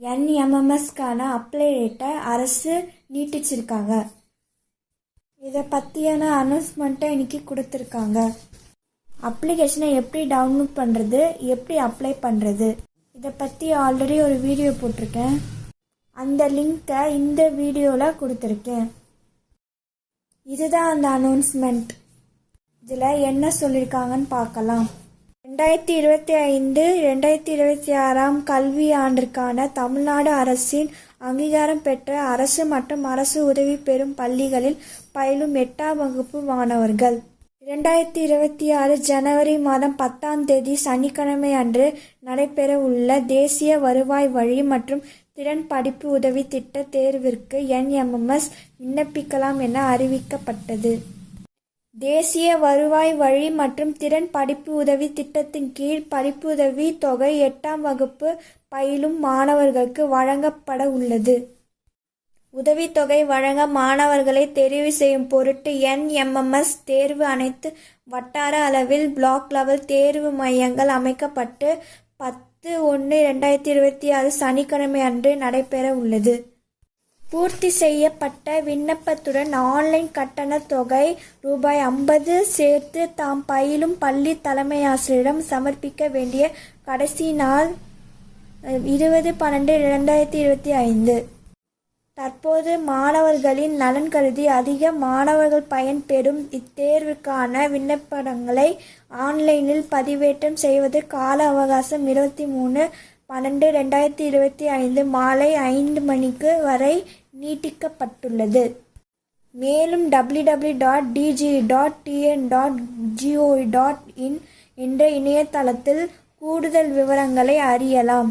NMMSக்கான apply டேட்டை அரசு நீட்டிச்சிருக்காங்க. இதை பற்றியான அனௌன்ஸ்மெண்ட்டை இன்னைக்கு கொடுத்துருக்காங்க. அப்ளிகேஷனை எப்படி டவுன்லோட் பண்ணுறது, எப்படி அப்ளை பண்ணுறது, இதை பற்றி ஆல்ரெடி ஒரு வீடியோ போட்டிருக்கேன். அந்த லிங்க்கை இந்த வீடியோவில் கொடுத்துருக்கேன். இதுதான் அந்த அனௌன்ஸ்மெண்ட். இதில் என்ன சொல்லியிருக்காங்கன்னு பார்க்கலாம். 2025-2026 கல்வி ஆண்டிற்கான தமிழ்நாடு அரசின் அங்கீகாரம் பெற்ற அரசு மற்றும் அரசு உதவி பெறும் பள்ளிகளில் பயிலும் 8ஆம் வகுப்பு மாணவர்கள் 2026 ஜனவரி மாதம் 10ஆம் தேதி சனிக்கிழமை அன்று நடைபெற உள்ள தேசிய வருவாய் வழி மற்றும் திறன் படிப்பு உதவி திட்ட தேர்விற்கு NMMS விண்ணப்பிக்கலாம் என அறிவிக்கப்பட்டது. தேசிய வருவாய் வழி மற்றும் திறன் படிப்பு உதவி திட்டத்தின் கீழ் படிப்புதவி தொகை 8ஆம் வகுப்பு பயிலும் மாணவர்களுக்கு வழங்கப்பட உள்ளது. உதவித்தொகை வழங்க மாணவர்களை தெரிவு செய்யும் பொருட்டு NMMS தேர்வு அனைத்து வட்டார அளவில் பிளாக் லெவல் தேர்வு மையங்கள் அமைக்கப்பட்டு 10/1/2026 சனிக்கிழமை அன்று நடைபெற உள்ளது. பூர்த்தி செய்யப்பட்ட விண்ணப்பத்துடன் ஆன்லைன் கட்டண தொகை ரூ.50 சேர்த்து தாம் பயிலும் பள்ளி தலைமையாசிரியரிடம் சமர்ப்பிக்க வேண்டிய கடைசி நாள் 20/12/2025. தற்போது மாணவர்களின் நலன் கருதி அதிக மாணவர்கள் பயன்பெறும் இத்தேர்வுக்கான விண்ணப்பங்களை ஆன்லைனில் பதிவேற்றம் செய்வது கால அவகாசம் 23/12/2025 மாலை 5 மணிக்கு வரை நீட்டிக்கப்பட்டுள்ளது. மேலும் www.dge.tn.gov.in என்ற இணையதளத்தில் கூடுதல் விவரங்களை அறியலாம்.